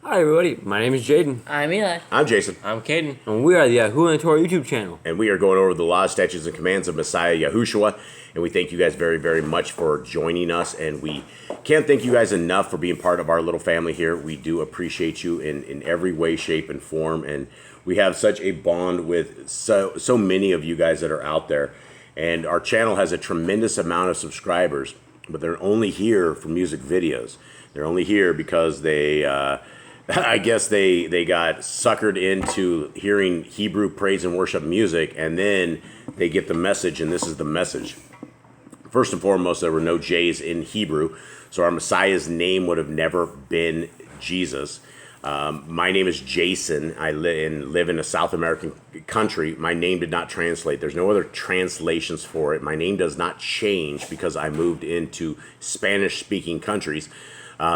Hi everybody, my name is Jaden. I'm Eli. I'm Jason. I'm Caden. And we are the Yahushua and Torah YouTube channel. And we are going over the laws, statutes, and commands of Messiah Yahushua. And we thank you guys very, very much for joining us. And we can't thank you guys enough for being part of our little family here. We do appreciate you in every way, shape, and form. And we have such a bond with so many of you guys that are out there. And our channel has a tremendous amount of subscribers, but they're only here for music videos. They're only here because they... I guess they got suckered into hearing Hebrew praise and worship music, and then they get the message, and this is the message. First and foremost, there were no J's in Hebrew, so our Messiah's name would have never been Jesus. My name is Jason. I live in a South American country. My name did not translate. There's no other translations for it. My name does not change because I moved into Spanish-speaking countries.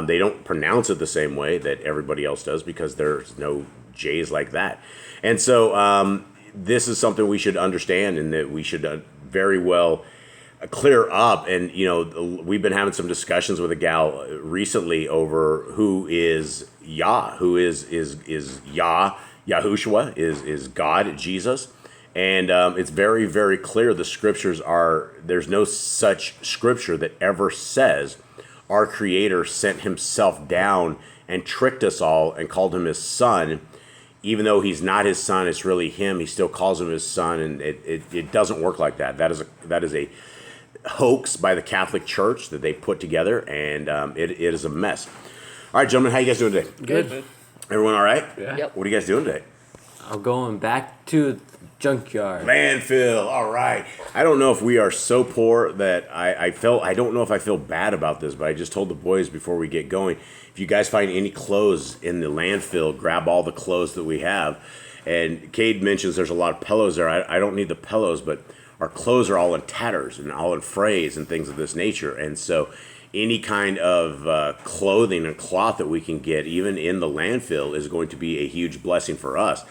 They don't pronounce it the same way that everybody else does because there's no J's like that. And so this is something we should understand and that we should very well clear up. And, you know, we've been having some discussions with a gal recently over who is Yah, who is Yah, Yahushua, is God, Jesus. And it's very, very clear the scriptures there's no such scripture that ever says our Creator sent himself down and tricked us all and called him his son. Even though he's not his son, it's really him. He still calls him his son, and it doesn't work like that. That is a hoax by the Catholic Church that they put together, and it is a mess. All right, gentlemen, how you guys doing today? Good. Everyone all right? Yeah. Yep. What are you guys doing today? I'm going back to the junkyard. Landfill. All right. I don't know if we are so poor that I don't know if I feel bad about this, but I just told the boys before we get going, if you guys find any clothes in the landfill, grab all the clothes that we have. And Cade mentions there's a lot of pillows there. I don't need the pillows, but our clothes are all in tatters and all in frays and things of this nature. And so any kind of clothing and cloth that we can get, even in the landfill, is going to be a huge blessing for us.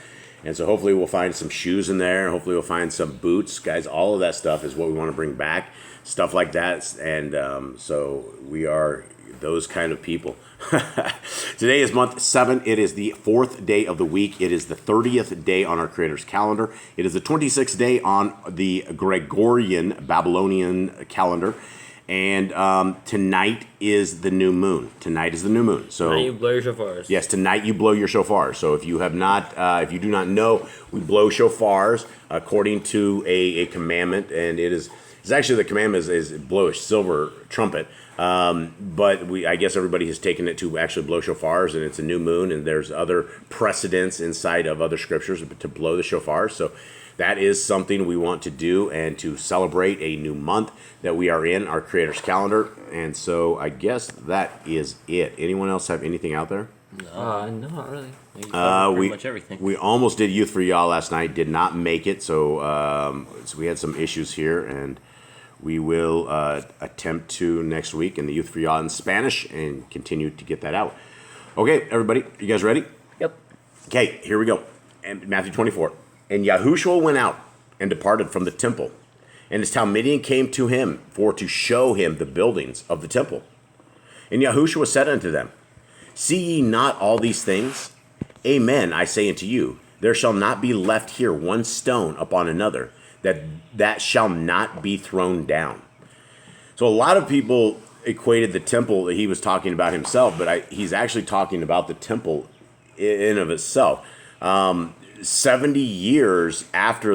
And so hopefully we'll find some shoes in there. Hopefully we'll find some boots. Guys, all of that stuff is what we want to bring back. Stuff like that. And so we are those kind of people. Today is month 7. It is the 4th day of the week. It is the 30th day on our Creator's calendar. It is the 26th day on the Gregorian Babylonian calendar. And tonight is the new moon. So Tonight you blow your shofars. yes, tonight you blow your shofars. So if you have not, if you do not know, we blow shofars according to a commandment, and it's actually the commandment is blow a silver trumpet. But I guess everybody has taken it to actually blow shofars, and it's a new moon, and there's other precedents inside of other scriptures to blow the shofars. So that is something we want to do and to celebrate a new month that we are in, our Creator's calendar. And so I guess that is it. Anyone else have anything out there? No, not really. Pretty much everything. We almost did Youth for Yah last night, did not make it. So, so we had some issues here, and we will attempt to next week in the Youth for Yah in Spanish and continue to get that out. Okay, everybody, you guys ready? Yep. Okay, here we go. And Matthew 24. And Yahushua went out and departed from the temple. And his Talmudian came to him for to show him the buildings of the temple. And Yahushua said unto them, See ye not all these things? Amen, I say unto you, there shall not be left here one stone upon another, that shall not be thrown down. So a lot of people equated the temple that he was talking about himself, but he's actually talking about the temple in of itself. 70 years after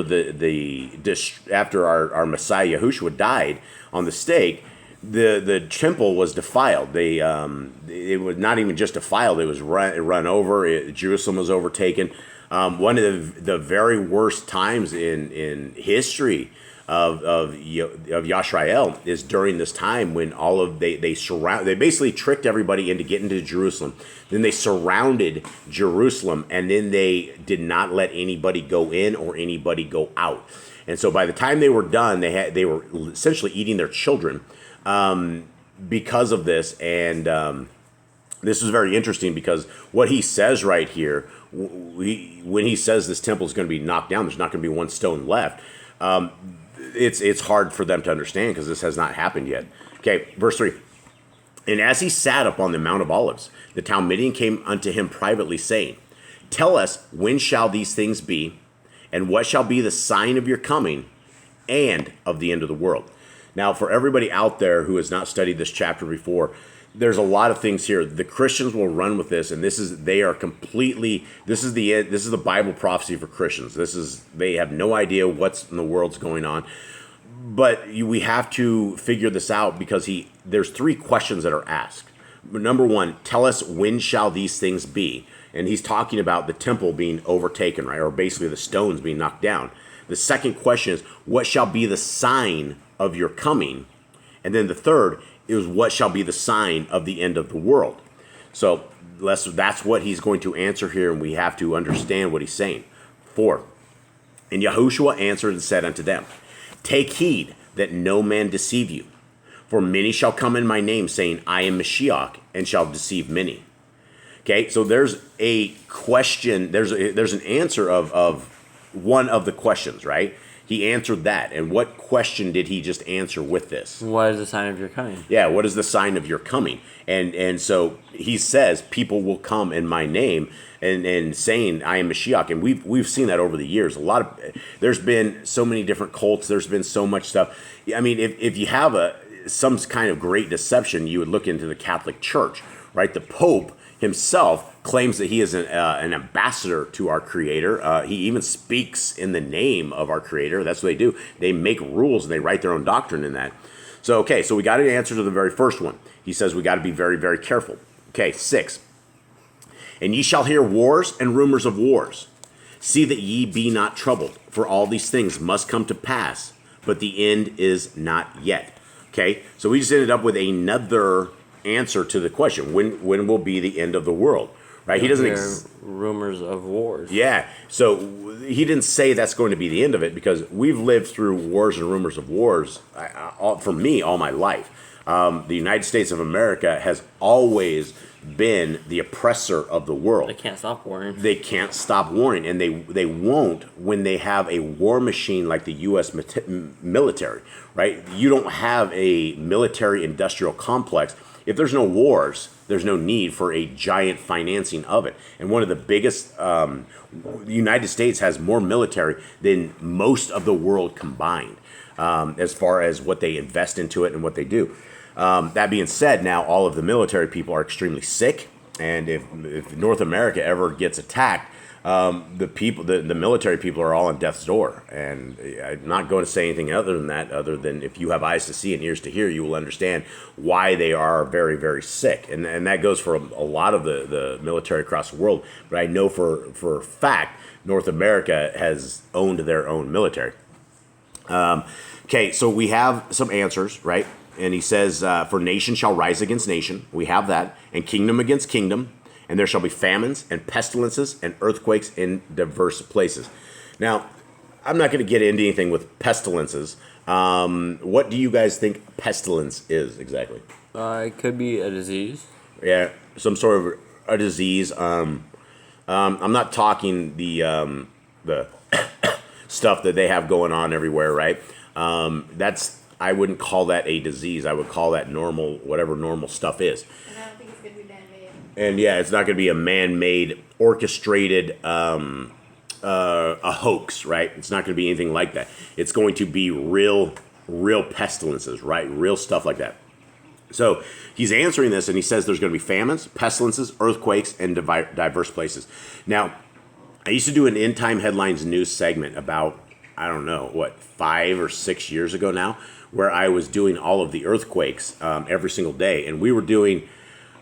after our Messiah Yahushua died on the stake, the temple was defiled. It was not even just defiled; it was run over. Jerusalem was overtaken. One of the very worst times in history of Yisrael is during this time when they basically tricked everybody into getting to Jerusalem. Then they surrounded Jerusalem, and then they did not let anybody go in or anybody go out. And so by the time they were done, they were essentially eating their children because of this. And this is very interesting because what he says right here, when he says this temple is going to be knocked down, there's not going to be one stone left. It's hard for them to understand because this has not happened yet. Okay, verse 3. And as he sat upon the Mount of Olives, the Talmudian came unto him privately, saying, Tell us, when shall these things be, and what shall be the sign of your coming and of the end of the world? Now, for everybody out there who has not studied this chapter before, there's a lot of things here. The Christians will run with this, and this is the Bible prophecy for Christians. They have no idea what's in the world's going on. But we have to figure this out because there's three questions that are asked. Number one, tell us, when shall these things be? And he's talking about the temple being overtaken, right? Or basically the stones being knocked down. The second question is, what shall be the sign of your coming? And then the third is, what shall be the sign of the end of the world? So that's what he's going to answer here, and we have to understand what he's saying. 4. And Yahushua answered and said unto them, Take heed that no man deceive you. For many shall come in my name, saying, I am Mashiach, and shall deceive many. Okay, so there's a question, there's an answer of one of the questions, right? He answered that. And what question did he just answer with this? What is the sign of your coming? Yeah, what is the sign of your coming? And so he says, people will come in my name and saying, I am Mashiach. And we've seen that over the years. There's been so many different cults. There's been so much stuff. I mean, if you have some kind of great deception, you would look into the Catholic Church, right? The Pope himself claims that he is an ambassador to our Creator. He even speaks in the name of our Creator. That's what they do. They make rules and they write their own doctrine in that. So we got an answer to the very first one. He says we got to be very, very careful. Okay, 6. And ye shall hear wars and rumors of wars. See that ye be not troubled, for all these things must come to pass, but the end is not yet. Okay, so we just ended up with another answer to the question, when will be the end of the world, right? He doesn't rumors of wars. Yeah, so he didn't say that's going to be the end of it, because we've lived through wars and rumors of wars for me all my life. The United States of America has always been the oppressor of the world. They can't stop warring. They can't stop warring, and they won't when they have a war machine like the U.S. military, right? You don't have a military-industrial complex. If there's no wars, there's no need for a giant financing of it. And one of the biggest, the United States has more military than most of the world combined, as far as what they invest into it and what they do. That being said, now all of the military people are extremely sick, and if North America ever gets attacked, the military people are all on death's door. And I'm not going to say anything other than if you have eyes to see and ears to hear, you will understand why they are very, very sick. And that goes for a lot of the military across the world. But I know for a fact, North America has owned their own military. Okay, so we have some answers, right? And he says, for nation shall rise against nation. We have that. And kingdom against kingdom. And there shall be famines and pestilences and earthquakes in diverse places. Now, I'm not going to get into anything with pestilences. What do you guys think pestilence is exactly? It could be a disease. Yeah, some sort of a disease. I'm not talking the stuff that they have going on everywhere, right? I wouldn't call that a disease. I would call that normal, whatever normal stuff is. And I don't think it's going to be man-made. And yeah, it's not going to be a man-made, orchestrated, a hoax, right? It's not going to be anything like that. It's going to be real pestilences, right? Real stuff like that. So he's answering this, and he says there's going to be famines, pestilences, earthquakes, and diverse places. Now, I used to do an End Time Headlines news segment about, 5 or 6 years ago now, where I was doing all of the earthquakes every single day. And we were doing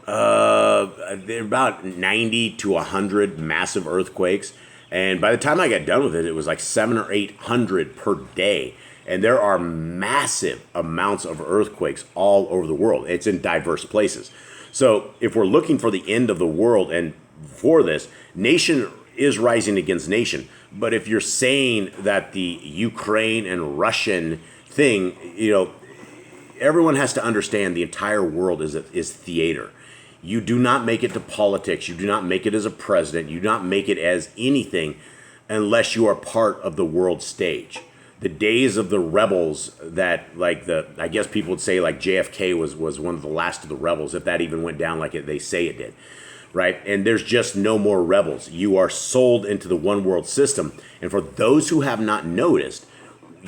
about 90 to 100 massive earthquakes. And by the time I got done with it, it was like 700 or 800 per day. And there are massive amounts of earthquakes all over the world. It's in diverse places. So if we're looking for the end of the world, and for this, nation is rising against nation. But if you're saying that the Ukraine and Russian thing, everyone has to understand the entire world is theater. You do not make it to politics. You do not make it as a president. You do not make it as anything unless you are part of the world stage. the days of the rebels that, like, I guess people would say like JFK was one of the last of the rebels, if that even went down like they say it did, right? And there's just no more rebels. You are sold into the one world system. And for those who have not noticed,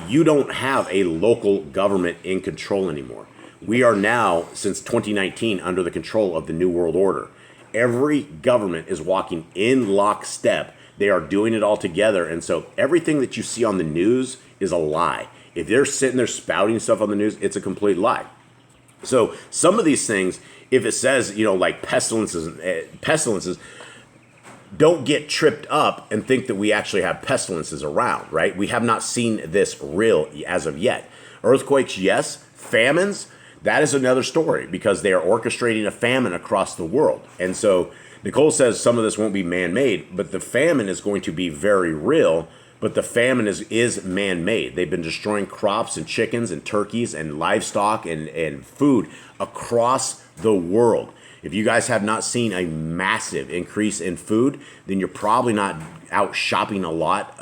you don't have a local government in control anymore. We are now, since 2019, under the control of the New World Order. Every government is walking in lockstep. They are doing it all together. And so everything that you see on the news is a lie. If they're sitting there spouting stuff on the news, it's a complete lie. So some of these things, if it says, like pestilences, don't get tripped up and think that we actually have pestilences around, right? We have not seen this real as of yet. Earthquakes, yes. Famines, that is another story because they are orchestrating a famine across the world. And so Nicole says some of this won't be man-made, but the famine is going to be very real. But the famine is man-made. They've been destroying crops and chickens and turkeys and livestock and food across the world. If you guys have not seen a massive increase in food, then you're probably not out shopping a lot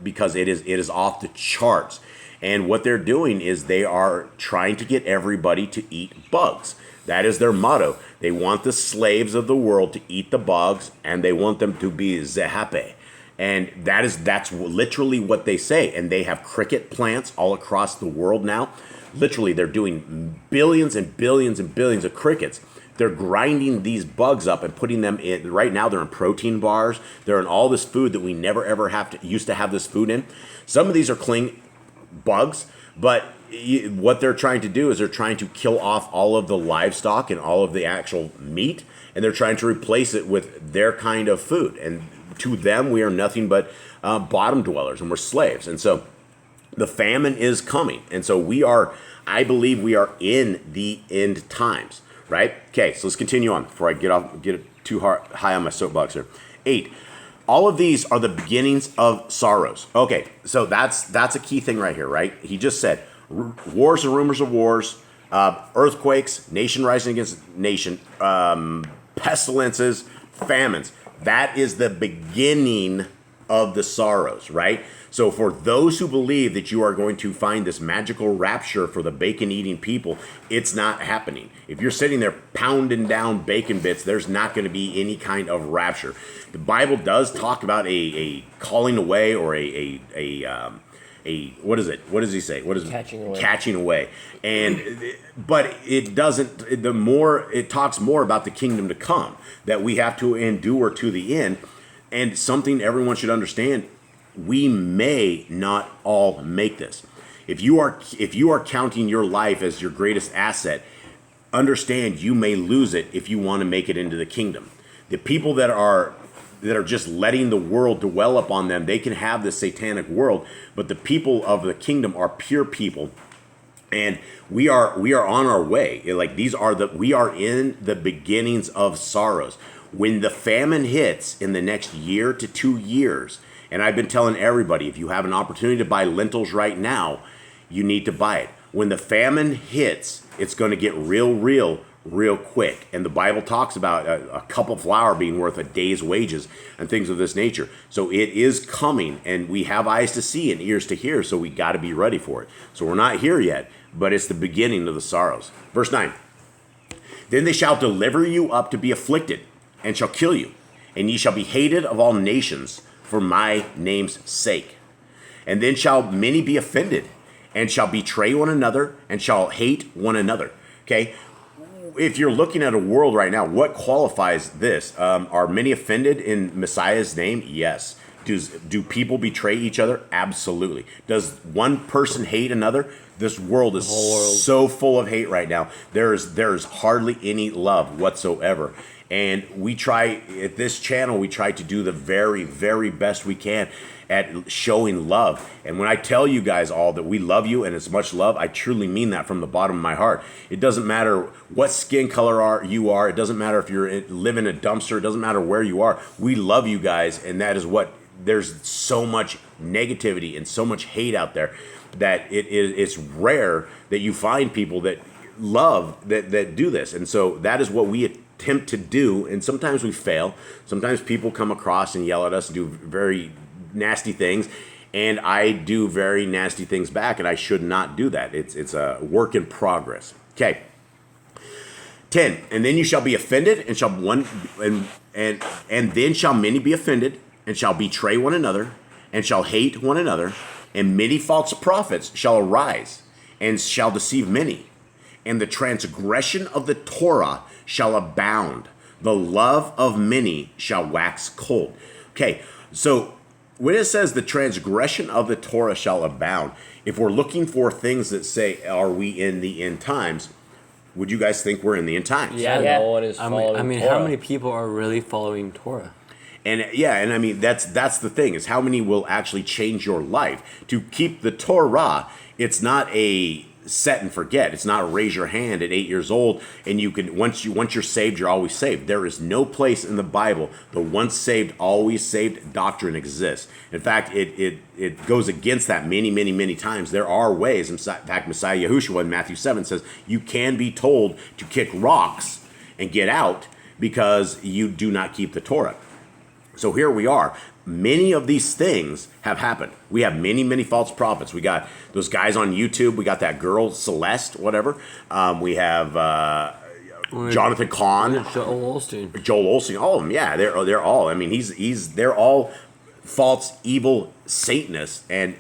because it is off the charts. And what they're doing is they are trying to get everybody to eat bugs. That is their motto. They want the slaves of the world to eat the bugs, and they want them to be zehape. And that's literally what they say. And they have cricket plants all across the world now. Literally, they're doing billions and billions and billions of crickets. They're grinding these bugs up and putting them in. Right now, they're in protein bars. They're in all this food that we never ever used to have this food in. Some of these are clean bugs, but what they're trying to do is they're trying to kill off all of the livestock and all of the actual meat, and they're trying to replace it with their kind of food. And to them, we are nothing but bottom dwellers, and we're slaves. And so the famine is coming. And so I believe we are in the end times, right? Okay, so let's continue on before I get too high on my soapbox here. 8. All of these are the beginnings of sorrows. Okay, so that's a key thing right here, right? He just said wars and rumors of wars, earthquakes, nation rising against nation, pestilences, famines. That is the beginning of the sorrows, right? So for those who believe that you are going to find this magical rapture for the bacon-eating people, it's not happening. If you're sitting there pounding down bacon bits, there's not going to be any kind of rapture. The Bible does talk about a calling away or a what is it? What does he say? What is catching away? Catching away. But it doesn't. It talks more about the kingdom to come, that we have to endure to the end, and something everyone should understand. We may not all make this. If you are counting your life as your greatest asset, understand you may lose it if you want to make it into the kingdom. The people that are just letting the world dwell upon them, they can have this satanic world, but the people of the kingdom are pure people, and we are on our way. Like we are in the beginnings of sorrows. When the famine hits in the next year to 2 years, and I've been telling everybody, if you have an opportunity to buy lentils right now, you need to buy it. When the famine hits, it's going to get real quick. And the Bible talks about a cup of flour being worth a day's wages and things of this nature. So it is coming, and we have eyes to see and ears to hear, so we got to be ready for it. So we're not here yet, but it's the beginning of the sorrows. Verse 9. Then they shall deliver you up to be afflicted, and shall kill you, and ye shall be hated of all nations for my name's sake. And then shall many be offended, and shall betray one another, and shall hate one another. Okay? If you're looking at a world right now, what qualifies this? Are many offended in Messiah's name? Yes. Do people betray each other? Absolutely. Does one person hate another? This world is so full of hate right now. There's hardly any love whatsoever. And we try, at this channel, we try to do the very, very best we can at showing love. And when I tell you guys all that we love you and it's much love, I truly mean that from the bottom of my heart. It doesn't matter what skin color you are. It doesn't matter if you live in a dumpster. It doesn't matter where you are. We love you guys, and that is what, there's so much negativity and so much hate out there that it's rare that you find people that love, that do this. And so that is what we attempt to do, and sometimes we fail. Sometimes people come across and yell at us and do very nasty things, and I do very nasty things back, and I should not do that. It's a work in progress. Okay. 10. And then you shall be offended, and shall one and then shall many be offended, and shall betray one another, and shall hate one another, and many false prophets shall arise, and shall deceive many. And the transgression of the Torah shall abound. The love of many shall wax cold. Okay, so when it says the transgression of the Torah shall abound, if we're looking for things that say, are we in the end times, would you guys think we're in the end times? Yeah, no one is following I mean, Torah. how many people are really following Torah? And yeah, and I mean, that's the thing, is how many will actually change your life. To keep the Torah, it's not a set and forget. It's not raise your hand at 8 years old and you can once you're saved, you're always saved. There is no place in the Bible the once saved, always saved doctrine exists. In fact, it goes against that many times. There are ways. In fact, Messiah Yahushua in Matthew 7 says you can be told to kick rocks and get out because you do not keep the Torah. So here we are. Many of these things have happened. We have many false prophets. We got those guys on YouTube. We got that girl, Celeste, whatever. We have Jonathan Cahn. Joel Osteen. All of them, yeah. They're all. I mean, they're all false, evil Satanists. And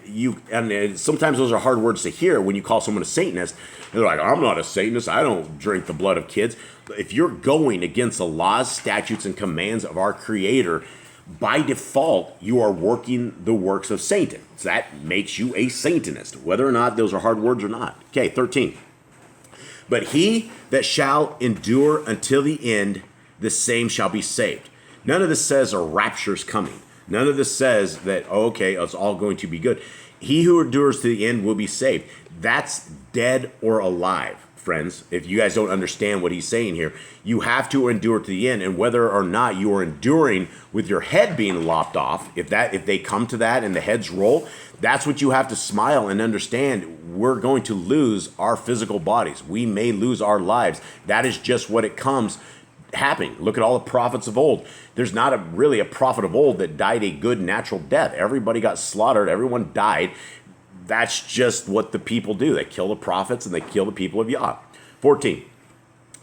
sometimes those are hard words to hear when you call someone a Satanist. They're like, I'm not a Satanist. I don't drink the blood of kids. If you're going against the laws, statutes, and commands of our Creator, by default, you are working the works of Satan. So that makes you a Satanist, whether or not those are hard words or not. Okay, 13. But he that shall endure until the end, the same shall be saved. None of this says a rapture's coming. None of this says that, it's all going to be good. He who endures to the end will be saved. That's dead or alive. Friends, if you guys don't understand what he's saying here, you have to endure to the end, and whether or not you are enduring with your head being lopped off, if they come to that and the heads roll, that's what you have to smile and understand. We're going to lose our physical bodies. We may lose our lives. That is just what it comes happening. Look at all the prophets of old. There's not really a prophet of old that died a good natural death. Everybody got slaughtered. Everyone died. That's just what the people do. They kill the prophets and they kill the people of Yah. 14.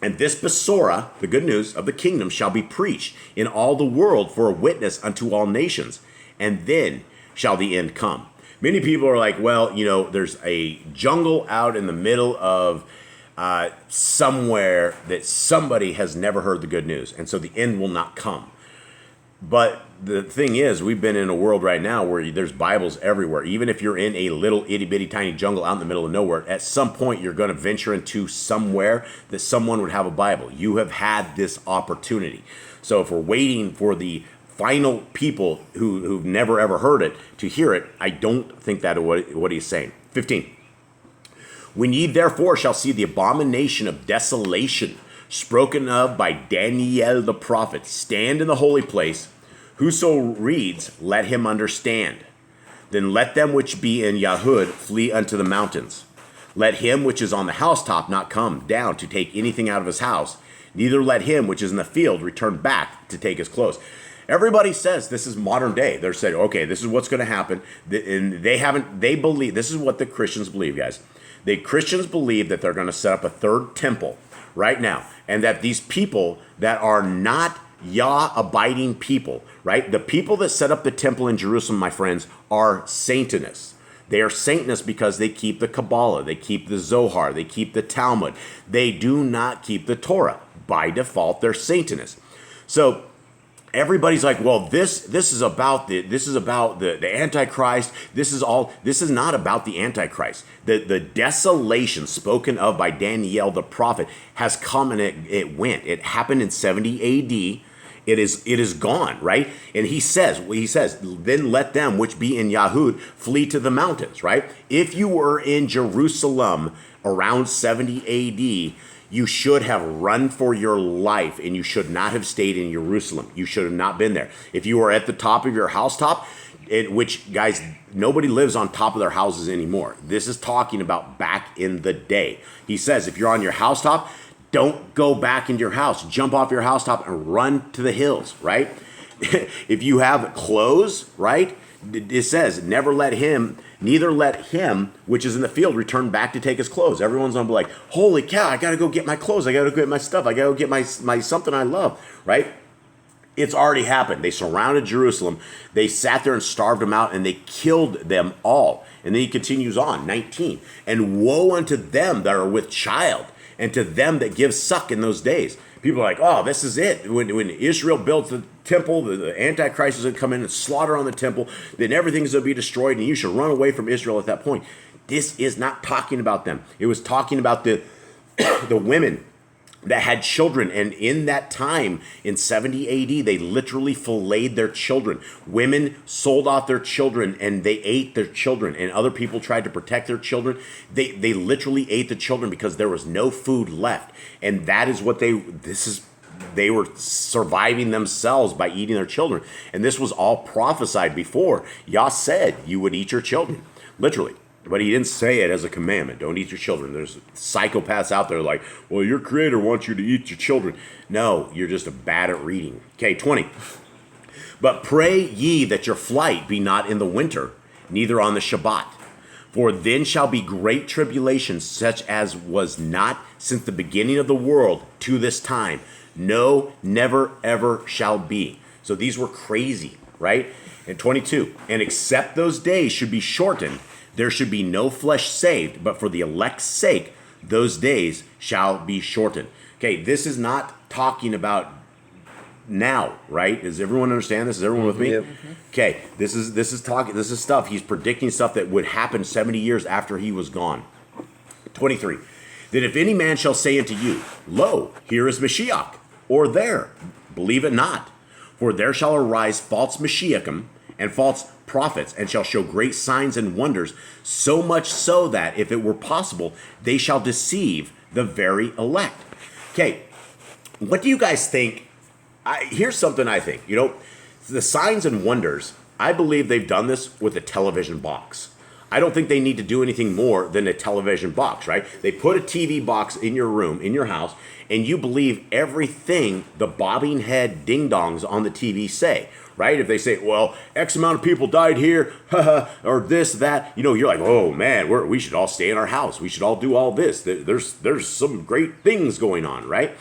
And this Besorah, the good news of the kingdom, shall be preached in all the world for a witness unto all nations, and then shall the end come. Many people are like, well, there's a jungle out in the middle of somewhere that somebody has never heard the good news, and so the end will not come. But the thing is, we've been in a world right now where there's Bibles everywhere. Even if you're in a little itty-bitty tiny jungle out in the middle of nowhere, at some point you're going to venture into somewhere that someone would have a Bible. You have had this opportunity. So if we're waiting for the final people who've never ever heard it to hear it, I don't think that's what he's saying. 15. When ye therefore shall see the abomination of desolation spoken of by Daniel the prophet, stand in the holy place. Whoso reads, let him understand. Then let them which be in Yahud flee unto the mountains. Let him which is on the housetop not come down to take anything out of his house. Neither let him which is in the field return back to take his clothes. Everybody says this is modern day. They're saying, okay, this is what's going to happen. And they believe, this is what the Christians believe, guys. The Christians believe that they're going to set up a third temple right now, and that these people that are not Yah abiding people, right? The people that set up the temple in Jerusalem, my friends, are Satanists. They are Satanists because they keep the Kabbalah, they keep the Zohar, they keep the Talmud. They do not keep the Torah. By default, they're Satanists. So everybody's like, well, this is about the Antichrist. This is not about the Antichrist. The desolation spoken of by Daniel the prophet has come and it went. It happened in 70 AD. It is gone, right? And he says, then let them which be in Yahud flee to the mountains, right? If you were in Jerusalem around 70 AD, you should have run for your life, and you should not have stayed in Jerusalem. You should have not been there. If you were at the top of your housetop, which, guys, nobody lives on top of their houses anymore. This is talking about back in the day. He says, if you're on your housetop, don't go back into your house. Jump off your housetop and run to the hills, right? If you have clothes, right, It says, neither let him, which is in the field, return back to take his clothes. Everyone's going to be like, holy cow, I got to go get my clothes. I got to go get my stuff. I got to go get my something I love, right? It's already happened. They surrounded Jerusalem. They sat there and starved them out, and they killed them all. And then he continues on, 19. And woe unto them that are with child, and to them that give suck in those days. People are like, oh, this is it. When Israel builds the temple, the Antichrist is going to come in and slaughter on the temple, then everything's going to be destroyed, and you should run away from Israel at that point. This is not talking about them. It was talking about the women that had children, and in that time, in 70 AD, they literally filleted their children. Women sold off their children, and they ate their children, and other people tried to protect their children. They literally ate the children because there was no food left, and that is what they were surviving themselves by eating their children. And this was all prophesied before. Yah said you would eat your children, literally. But he didn't say it as a commandment. Don't eat your children. There's psychopaths out there like, well, your creator wants you to eat your children. No, you're just bad at reading. Okay, 20. But pray ye that your flight be not in the winter, neither on the Shabbat. For then shall be great tribulation, such as was not since the beginning of the world to this time. No, never, ever shall be. So these were crazy, right? And 22. And except those days should be shortened, there should be no flesh saved, but for the elect's sake, those days shall be shortened. Okay, this is not talking about now, right? Does everyone understand this? Is everyone with me? Yep. Okay, this is stuff. He's predicting stuff that would happen 70 years after he was gone. 23. That if any man shall say unto you, lo, here is Mashiach, or there, believe it not. For there shall arise false Mashiachim and false prophets, and shall show great signs and wonders, so much so that, if it were possible, they shall deceive the very elect. Okay, what do you guys think? Here's something I think. The signs and wonders, I believe they've done this with a television box. I don't think they need to do anything more than a television box, right? They put a TV box in your room, in your house, and you believe everything the bobbing head ding-dongs on the TV say, right? If they say, well, X amount of people died here, or this, that, you're like, oh man, we should all stay in our house. We should all do all this. There's some great things going on, right?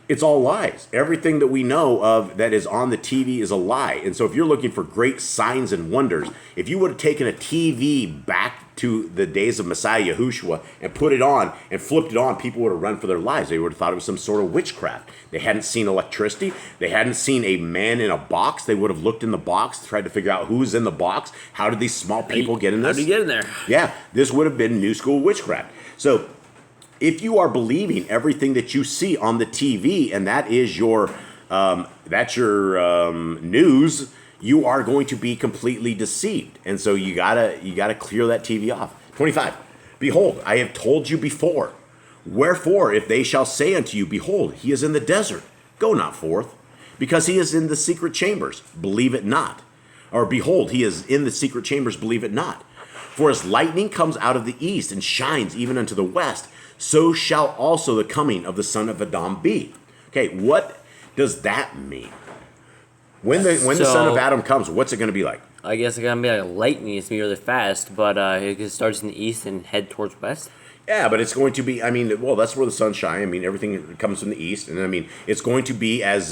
It's all lies. Everything that we know of that is on the TV is a lie. And so if you're looking for great signs and wonders, if you would have taken a TV back to the days of Messiah Yahushua and put it on and flipped it on, people would have run for their lives. They would have thought it was some sort of witchcraft. They hadn't seen electricity. They hadn't seen a man in a box. They would have looked in the box, tried to figure out who's in the box. How did these small people get in this? How did you get in there? Yeah, this would have been new school witchcraft. So if you are believing everything that you see on the TV, and that is your news, you are going to be completely deceived. And so you gotta clear that TV off. 25. Behold, I have told you before. Wherefore, if they shall say unto you, behold, he is in the desert, go not forth, because he is in the secret chambers, believe it not. Or behold, he is in the secret chambers, believe it not. For as lightning comes out of the east and shines even unto the west, so shall also the coming of the son of Adam be. Okay, what does that mean? When the son of Adam comes, what's it going to be like? I guess it's going to be like lightning. It's going to be really fast, but it starts in the east and head towards west. Yeah, but it's going to be, that's where the sun shines. Everything comes from the east. And it's going to be, as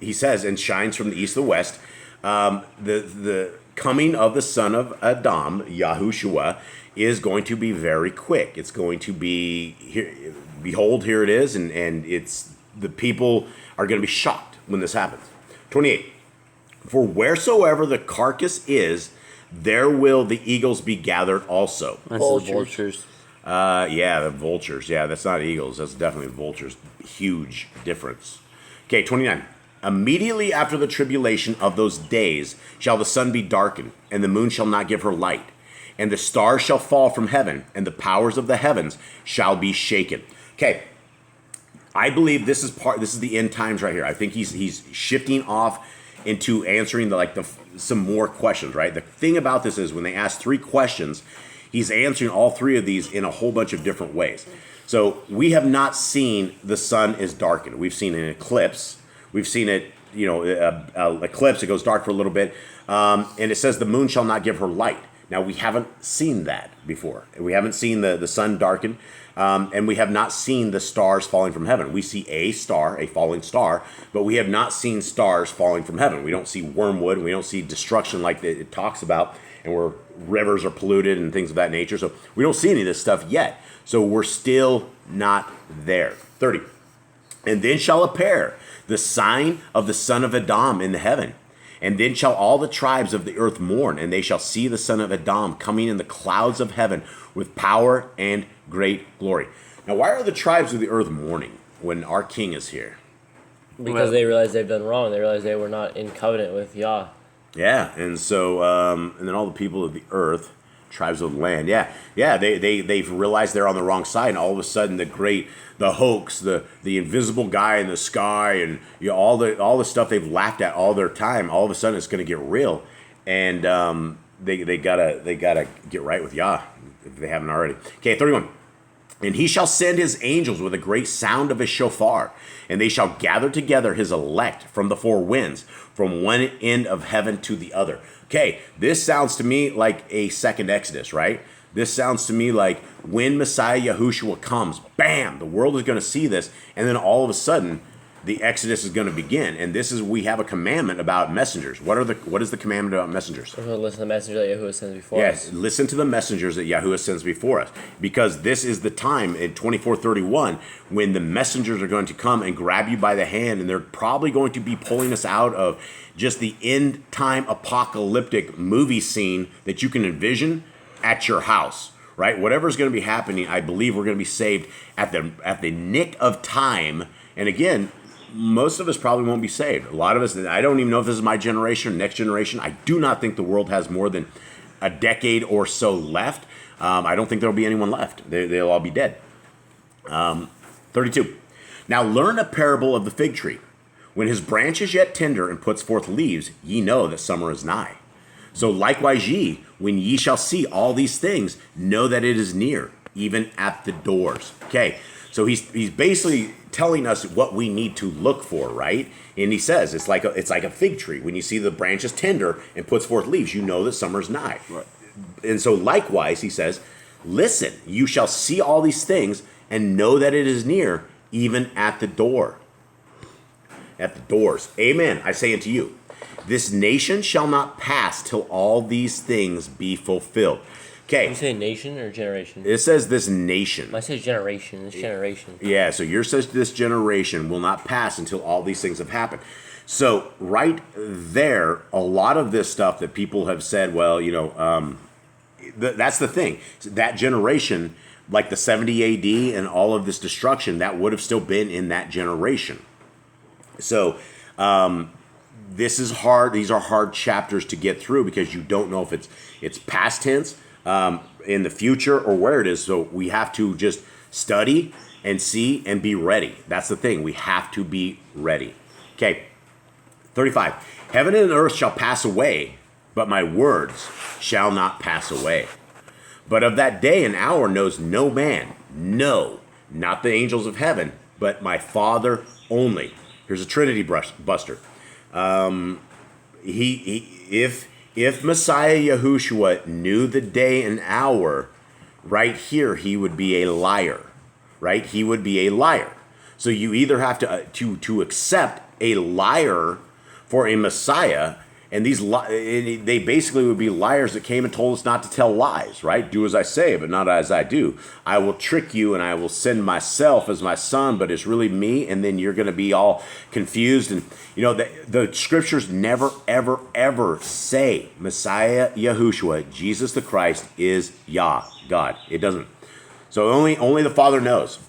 he says, and shines from the east to the west. The coming of the son of Adam, Yahushua, is going to be very quick. It's going to be, here, behold, here it is, and it's the people are going to be shocked when this happens. 28. For wheresoever the carcass is, there will the eagles be gathered also. That's the vultures. The vultures. Yeah, that's not eagles. That's definitely vultures. Huge difference. Okay, 29. Immediately after the tribulation of those days shall the sun be darkened, and the moon shall not give her light, and the stars shall fall from heaven, and the powers of the heavens shall be shaken. Okay, I believe this is the end times right here. I think he's shifting off into answering some more questions, right? The thing about this is when they ask 3 questions, he's answering all 3 of these in a whole bunch of different ways. So we have not seen the sun is darkened. We've seen an eclipse. We've seen it, eclipse. It goes dark for a little bit, and it says the moon shall not give her light. Now we haven't seen that before. We haven't seen the sun darken, and we have not seen the stars falling from heaven. We see a star, a falling star, but we have not seen stars falling from heaven. We don't see wormwood. We don't see destruction like it talks about, and where rivers are polluted and things of that nature. So we don't see any of this stuff yet. So we're still not there. 30. And then shall appear the sign of the son of Adam in the heaven. And then shall all the tribes of the earth mourn, and they shall see the son of Adam coming in the clouds of heaven with power and great glory. Now, why are the tribes of the earth mourning when our king is here? Because they realize they've done wrong. They realize they were not in covenant with Yah. Yeah, and so, and then all the people of the earth, tribes of the land, they've realized they're on the wrong side, and all of a sudden the hoax, the invisible guy in the sky, and all the stuff they've laughed at all their time, all of a sudden it's going to get real, and they gotta get right with Yah if they haven't already. Okay, 31. And he shall send his angels with a great sound of a shofar, and they shall gather together his elect from the four winds, from one end of heaven to the other. Okay, this sounds to me like a second Exodus, right? This sounds to me like when Messiah Yahushua comes, bam, the world is going to see this, and then all of a sudden, the Exodus is going to begin. And we have a commandment about messengers. What is the commandment about messengers? We're going to listen to the messenger that Yahuwah sends before us. Yes, listen to the messengers that Yahuwah sends before us. Because this is the time in 2431 when the messengers are going to come and grab you by the hand, and they're probably going to be pulling us out of just the end time apocalyptic movie scene that you can envision at your house, right? Whatever's going to be happening, I believe we're going to be saved at the nick of time. And again, most of us probably won't be saved. A lot of us, I don't even know if this is my generation or next generation. I do not think the world has more than a decade or so left. I don't think there'll be anyone left. They'll all be dead. 32. Now learn a parable of the fig tree. When his branch is yet tender and puts forth leaves, ye know that summer is nigh. So likewise ye, when ye shall see all these things, know that it is near, even at the doors. Okay, so he's basically telling us what we need to look for, right? And he says it's like a fig tree. When you see the branch is tender and puts forth leaves, you know that summer's nigh. Right. And so likewise, he says, listen, you shall see all these things and know that it is near, even at the door. At the doors. Amen, I say unto you, this nation shall not pass till all these things be fulfilled. Okay. Did you say nation or generation? It says this nation. I said generation. This generation. Yeah, so yours says this generation will not pass until all these things have happened. So right there, a lot of this stuff that people have said, well, that's the thing. That generation, like the 70 AD and all of this destruction, that would have still been in that generation. So this is hard. These are hard chapters to get through because you don't know if it's past tense, in the future, or where it is. So we have to just study and see and be ready. That's the thing. We have to be ready. Okay. 35. Heaven and earth shall pass away, but my words shall not pass away. But of that day and hour knows no man, no, not the angels of heaven, but my Father only. Here's a Trinity buster. If Messiah Yahushua knew the day and hour, right here he would be a liar, right? He would be a liar. So you either have to accept a liar for a Messiah, and they basically would be liars that came and told us not to tell lies, right? Do as I say, but not as I do. I will trick you, and I will send myself as my son, but it's really me, and then you're going to be all confused. And the scriptures never, ever, ever say Messiah Yahushua, Jesus the Christ, is Yah, God. It doesn't. So only the Father knows.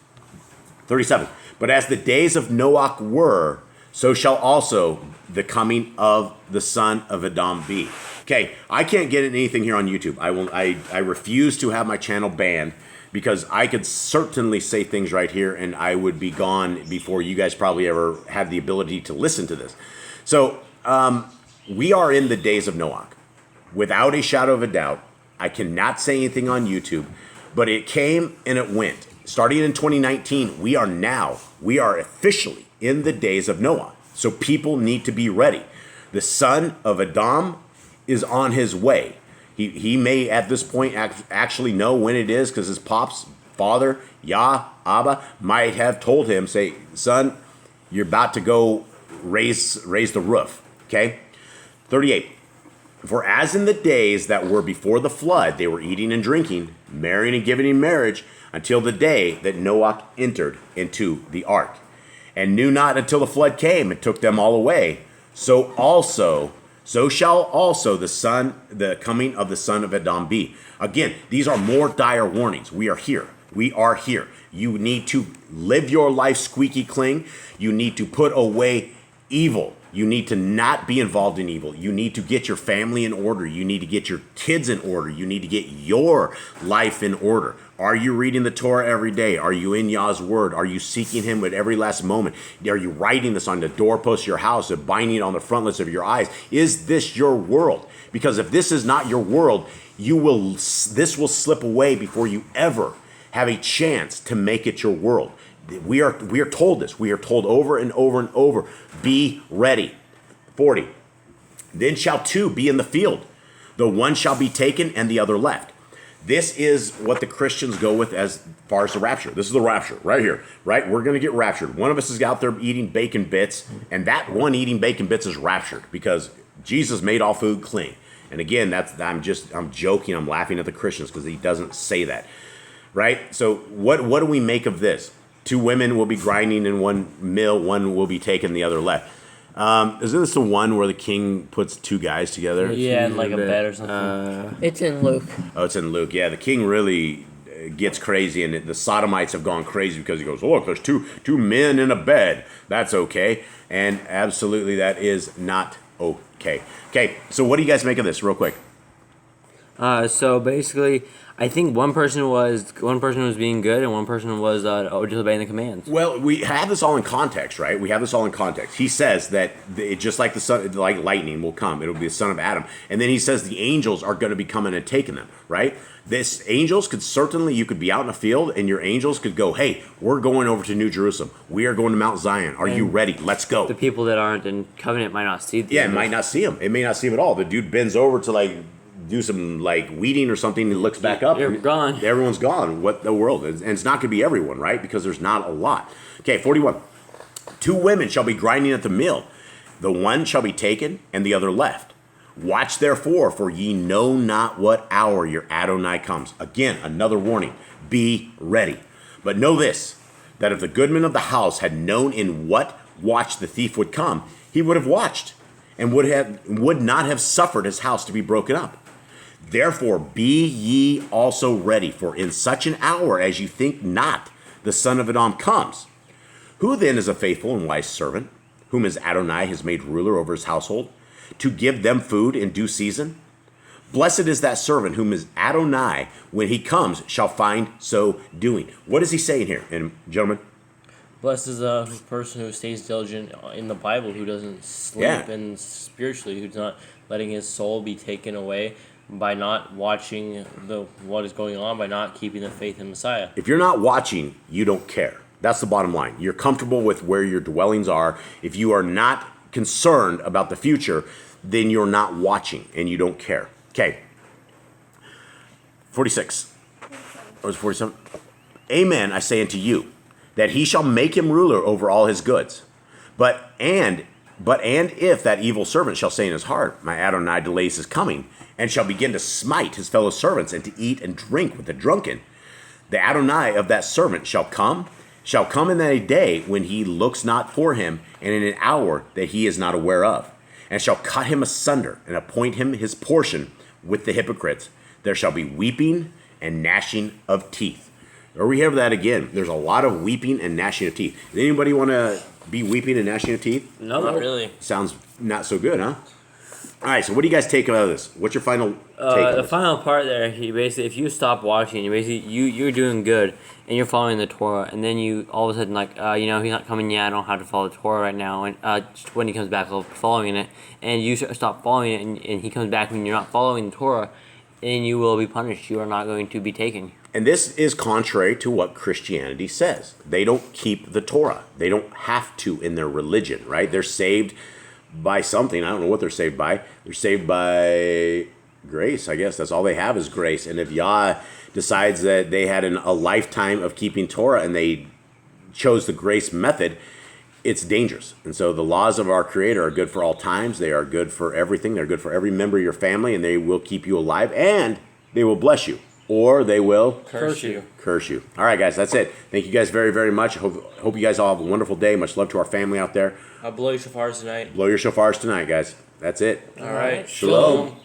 37. But as the days of Noah were, so shall also the coming of the son of Adam be. Okay, I can't get anything here on YouTube. I refuse to have my channel banned because I could certainly say things right here and I would be gone before you guys probably ever had the ability to listen to this. So we are in the days of Noah. Without a shadow of a doubt, I cannot say anything on YouTube, but it came and it went. Starting in 2019, we are officially in the days of Noah. So people need to be ready. The son of Adam is on his way. He may at this point actually know when it is, because his pop's father, Yah, Abba, might have told him, say, son, you're about to go raise the roof. Okay? 38. For as in the days that were before the flood, they were eating and drinking, marrying and giving in marriage, until the day that Noah entered into the ark, and knew not until the flood came and took them all away. So shall also the coming of the son of Adam be. Again, these are more dire warnings. We are here. We are here. You need to live your life squeaky clean. You need to put away evil. You need to not be involved in evil. You need to get your family in order. You need to get your kids in order. You need to get your life in order. Are you reading the Torah every day? Are you in Yah's word? Are you seeking him at every last moment? Are you writing this on the doorpost of your house, or binding it on the frontlets of your eyes? Is this your world? Because if this is not your world, this will slip away before you ever have a chance to make it your world. We are told this. We are told over and over and over, be ready. 40. Then shall two be in the field. The one shall be taken and the other left. This is what the Christians go with as far as the rapture. This is the rapture right here, right? We're going to get raptured. One of us is out there eating bacon bits, and that one eating bacon bits is raptured because Jesus made all food clean. And again, I'm joking. I'm laughing at the Christians because he doesn't say that, right? So what do we make of this? Two women will be grinding in one mill, one will be taken, the other left. Isn't this the one where the king puts two guys together? Yeah, in like a bed or something. It's in Luke. Oh, it's in Luke. Yeah, the king really gets crazy, and the Sodomites have gone crazy because he goes, oh, look, there's two men in a bed. That's okay. And absolutely that is not okay. Okay, so what do you guys make of this real quick? So basically, I think one person was being good and one person was disobeying the commands. Well, we have this all in context, right? We have this all in context. He says that just like the sun, like lightning will come, it'll be the son of Adam, and then he says the angels are going to be coming and taking them, right? This angels could certainly, you could be out in a field and your angels could go, hey, we're going over to New Jerusalem. We are going to Mount Zion. Are you ready? Let's go. The people that aren't in covenant might not see them. Yeah, it might not see him. It may not see him at all. The dude bends over to do some weeding or something and looks back up. You're gone. Everyone's gone. What the world? And it's not going to be everyone, right? Because there's not a lot. Okay, 41. Two women shall be grinding at the mill. The one shall be taken and the other left. Watch therefore, for ye know not what hour your Adonai comes. Again, another warning. Be ready. But know this, that if the goodman of the house had known in what watch the thief would come, he would have watched and would not have suffered his house to be broken up. Therefore be ye also ready, for in such an hour as you think not, the son of Adam comes. Who then is a faithful and wise servant, whom his Adonai has made ruler over his household, to give them food in due season? Blessed is that servant whom his Adonai, when he comes, shall find so doing. What is he saying here, gentlemen? Blessed is the person who stays diligent in the Bible, who doesn't sleep, and spiritually, who's not letting his soul be taken away by not watching what is going on, by not keeping the faith in Messiah. If you're not watching, you don't care. That's the bottom line. You're comfortable with where your dwellings are. If you are not concerned about the future, then you're not watching and you don't care. Okay. 46. Or was it 47? Amen, I say unto you, that he shall make him ruler over all his goods. But if that evil servant shall say in his heart, my Adonai delays his coming, and shall begin to smite his fellow servants, and to eat and drink with the drunken, the Adonai of that servant shall come in that day when he looks not for him, and in an hour that he is not aware of, and shall cut him asunder, and appoint him his portion with the hypocrites. There shall be weeping and gnashing of teeth. Or we have that again. There's a lot of weeping and gnashing of teeth. Does anybody want to be weeping and gnashing of teeth? No, not really. Sounds not so good, huh? All right, so what do you guys take out of this? What's your final take on The this? final part there, he basically, if you stop watching, you're doing good, and you're following the Torah, and then you all of a sudden he's not coming yet. I don't have to follow the Torah right now, and just when he comes back, I'll be following it, and you stop following it, and he comes back when you're not following the Torah. and you will be punished. You are not going to be taken. And this is contrary to what Christianity says. They don't keep the Torah. They don't have to in their religion, right? They're saved by something. I don't know what they're saved by. They're saved by grace, I guess. That's all they have is grace. And if Yah decides that they had a lifetime of keeping Torah and they chose the grace method, it's dangerous. And so the laws of our Creator are good for all times. They are good for everything. They're good for every member of your family, and they will keep you alive, and they will bless you, or they will curse you. Curse you. All right, guys, that's it. Thank you guys very, very much. Hope you guys all have a wonderful day. Much love to our family out there. I'll blow your shofars tonight. Blow your shofars tonight, guys. That's it. All right. Shalom.